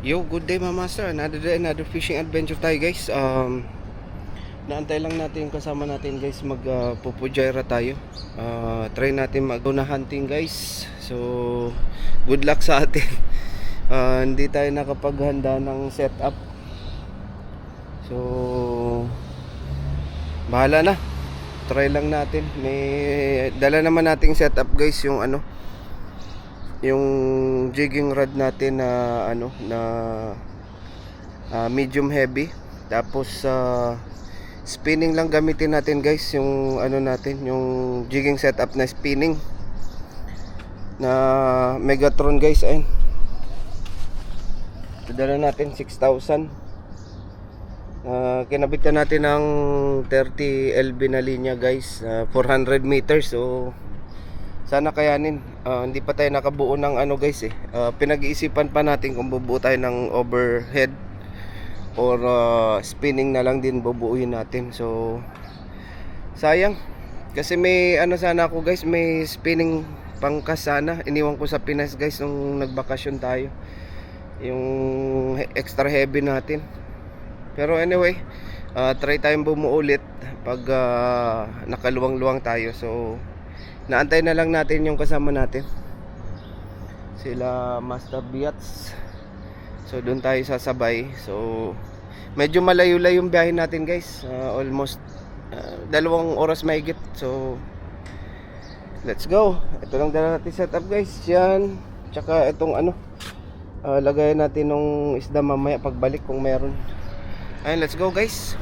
Yo, good day mga master. Another day, another fishing adventure tayo guys. Naantay lang natin yung kasama natin guys. Pupujaira tayo. Try natin mag-tuna hunting guys. So, good luck sa atin. Hindi tayo nakapaghanda ng setup. So, bahala na. Try lang natin. May dala naman nating setup guys, yung yung jigging rod natin na medium heavy, tapos spinning lang gamitin natin guys, yung yung jigging setup na spinning na Megatron guys. Ayun, dala natin 6,000. Kinabitan natin ng 30 LB na linya guys, 400 meters. So sana kayanin. Hindi pa tayo nakabuo ng guys pinag-iisipan pa natin kung bubuo tayo ng overhead or spinning na lang din bubuuin natin. So sayang kasi may sana ako guys, may spinning pangkas sana. Iniwan ko sa Pinas guys nung nagbakasyon tayo, yung extra heavy natin. Pero anyway, try tayong bumuo ulit pag nakaluwang-luwang tayo. So naantay na lang natin yung kasama natin, sila Master Biats. So doon tayo sasabay. So medyo malayo-layo yung biyahe natin guys, almost 2 oras mahigit. So let's go. Ito lang dala natin setup guys, yan. Tsaka itong lagayan natin ng isda mamaya pagbalik kung meron. Ayun, let's go guys.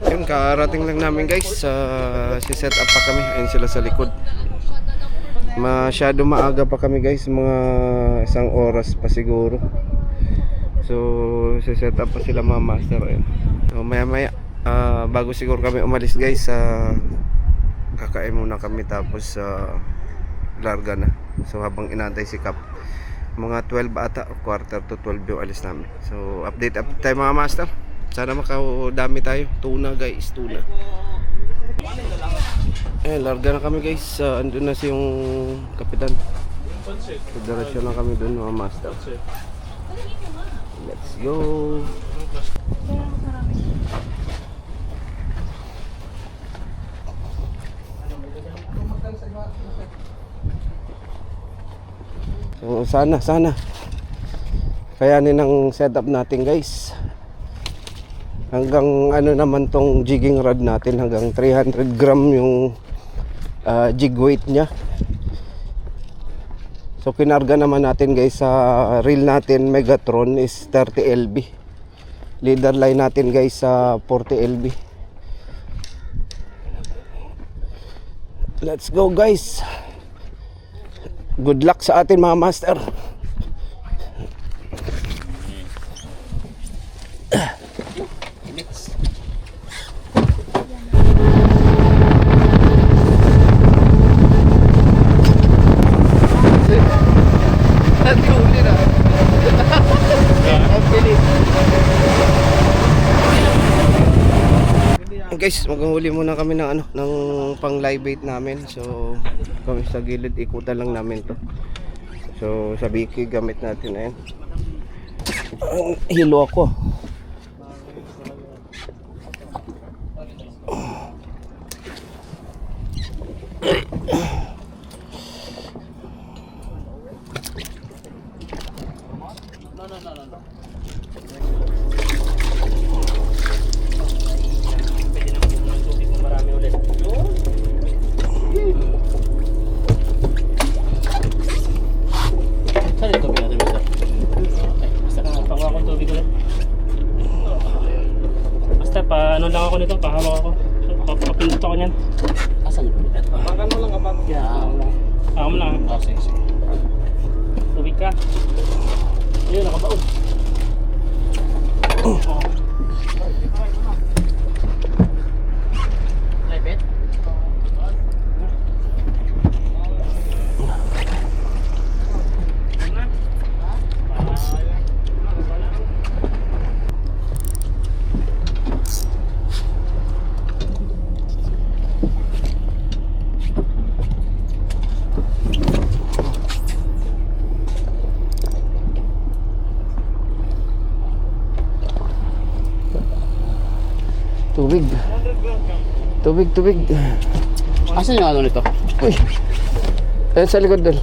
Yun, karating lang namin guys. Si set up pa kami. Ayun sila sa likod. Masyado maaga pa kami guys, mga 1 oras pa siguro. So si set up pa sila mga master. Ayun. So maya maya bago siguro kami umalis guys, kakain muna kami, tapos larga na. So habang inantay si Cap, mga 12 ata o quarter to 12 yung alis namin. So update tayo mga master. Sana makadami tayo. Tuna guys, tuna. Larga na kami guys. Andun na si yung kapitan. Federasyon na kami dun mga master. Let's go. So sana kayanin ang setup natin guys. Hanggang naman tong jigging rod natin, hanggang 300 gram yung jig weight nya. So kinarga naman natin guys sa reel natin Megatron is 30 LB. Leader line natin guys sa 40 LB. Let's go guys. Good luck sa atin mga master. Guys, maghuli muna kami ng ng pang live bait namin. So kami sa gilid, ikutan lang namin to. So sa biki gamit natin ayan. Hilo ako. Lang ako nito, pahawak ako. Papindot ako niyan. Asan yung pinitan? Apakan mo lang, apakan. Ako mo lang. Sige. Tubig ka. Ayun, nakabaon. Lepet? Tubig, tubig. Asan yung ano nito? Uy. Ayan sa likod doon.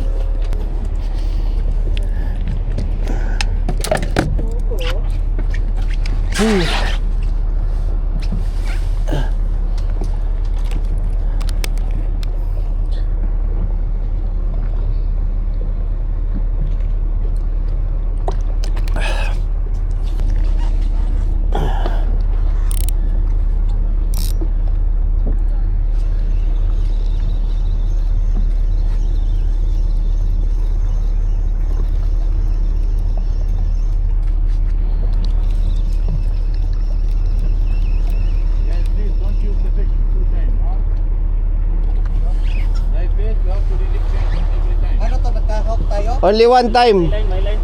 Only one time. May line.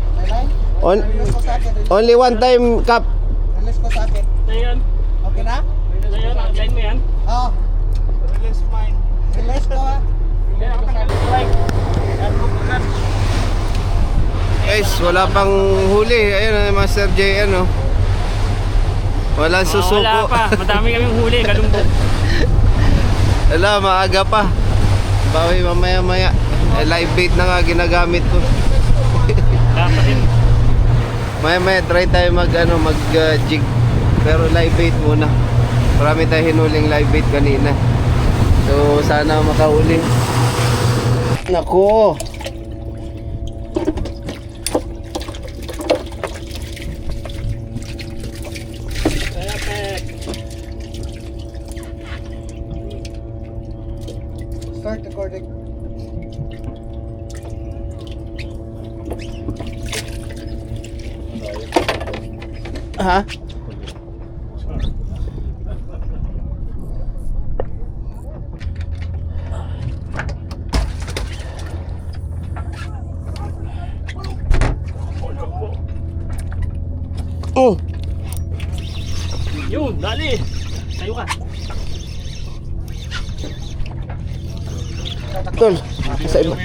On, only one time, Kap. Release ko sa akin. Ayan. Okay na? Ayan, line mo yan. Oo. Release mine. Release ko ha. Ayan, ako tanggalin ko line. Ayan, bukagan. Guys, wala pang huli. Ayun, Master J, ano. Walang susuko. Wala pa. Madami kaming huli. Galumbog. Wala, maaga pa. Bawi mamaya-maya. Live bait na nga ginagamit ko. Dapat din. Maya-maya try tayo mag jig. Pero live bait muna. Marami tayo hinuling live bait kanina. So sana makahuli. Nako. Start recording. Ha? Oh, Yun, dali. Tayo ka. tol. Sa iba.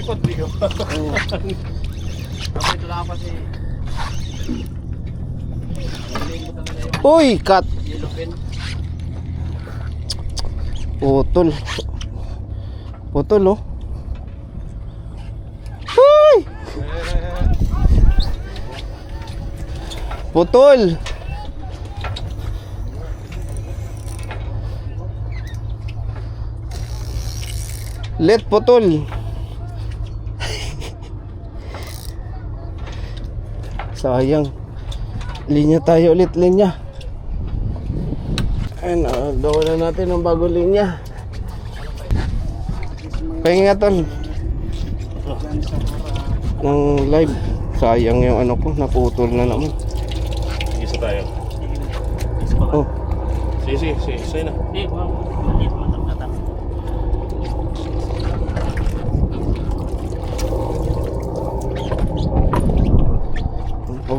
Uy, cut. Putol. Putol, oh. Uy! Putol. Let putol. Sayang. Linya tayo ulit, linya. Ayun, gawa na natin ng bagong linya. Pahinga tol. Ng live. Sayang yung ano ko, naputol na naman. Isa tayo. Oh, Sige. Sige na. Hindi, wow. Maliit matak-matak.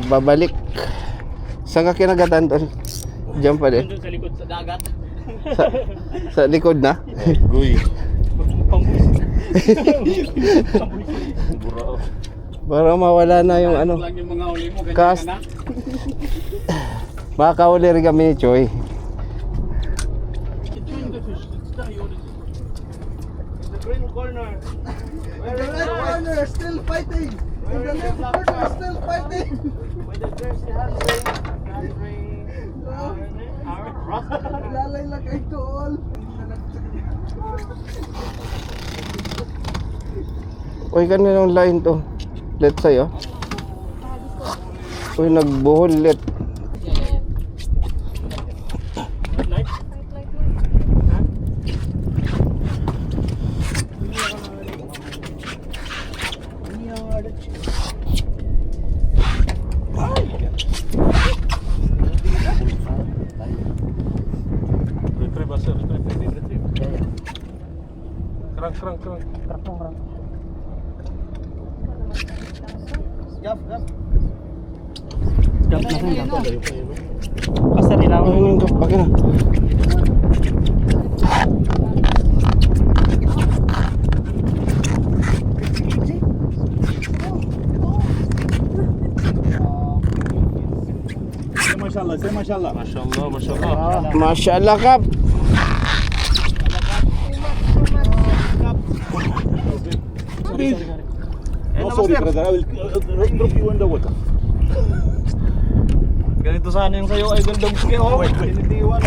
babalik. Saan ka kinagatan tol? Diyan pa din. Doon sa likod sa dagat. Sa, sa likod na. Guy. Pambus. Para mawala na yung ano. Lang yung mga uli mo, ganyan Cast. ka na. Makakahuli rin kami ni Choy. The green corner. In the right corner, still fighting. In the left corner, still fighting. With the jersey handling. Lalay lang kayo doon. Uy, kaninong line to? Let's say, oh. Uy, nagbuhol let. Kerang. Gap. Gap na rin lang. Basta nilawan. Ay, yung kapag na. Mashallah. Mashallah, Kap. please. Ano, No, sorry, master? brother. I will drop you in the water. Ganito sana yung sayo ay gandong skill. Oh, pinitiwan.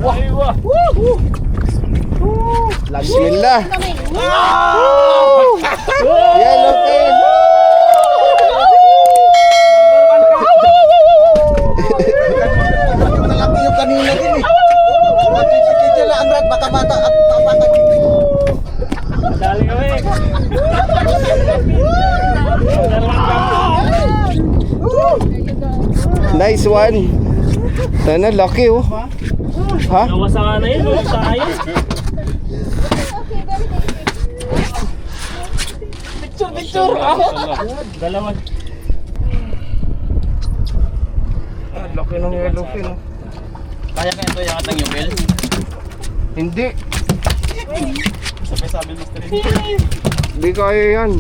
Aywa! Bismillah. Yellow fin. Malaki yung kanina din eh. Nakikita lang ang rad, baka mata at tapakan. Dali kami! Nice one. Sana laki oh. Ha? Nawasa ka na yun, oh. Sayang. Picture! Dalawa. Laki ng yellow fin oh. Kaya ka ito yung atang yung bell? Hindi. Sabi Mr. Hindi kaya yan.